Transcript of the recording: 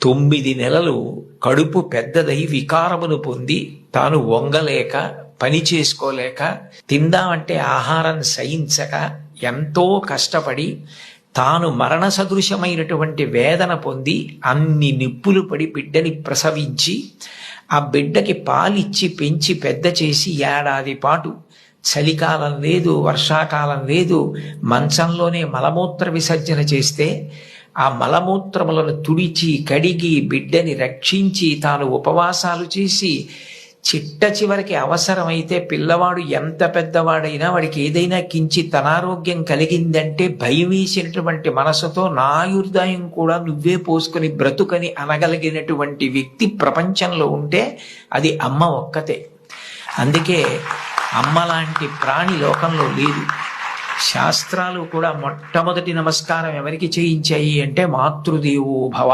9 నెలలు కడుపు పెద్దదై వికారమును పొంది తాను వంగలేక పని చేసుకోలేక తిందామంటే ఆహారం సహించక ఎంతో కష్టపడి తాను మరణ సదృశమైనటువంటి వేదన పొంది అన్ని నిప్పులు పడి బిడ్డని ప్రసవించి ఆ బిడ్డకి పాలిచ్చి పెంచి పెద్ద చేసి ఏడాది పాటు చలికాలం లేదు, వర్షాకాలం లేదు, మంచంలోనే మలమూత్ర విసర్జన చేస్తే ఆ మలమూత్రములను తుడిచి కడిగి బిడ్డని రక్షించి తాను ఉపవాసాలు చేసి చిట్ట చివరికి అవసరమైతే పిల్లవాడు ఎంత పెద్దవాడైనా వాడికి ఏదైనా కించిత్ అనారోగ్యం కలిగిందంటే భయమేసినటువంటి మనసుతో నా ఆయుర్దాయం కూడా నువ్వే పోసుకొని బ్రతుకని అనగలిగినటువంటి వ్యక్తి ప్రపంచంలో ఉంటే అది అమ్మ ఒక్కతే. అందుకే అమ్మ లాంటి ప్రాణి లోకంలో లేదు. శాస్త్రాలు కూడా మొట్టమొదటి నమస్కారం ఎవరికి చేయించాయి అంటే మాతృదేవో భవ.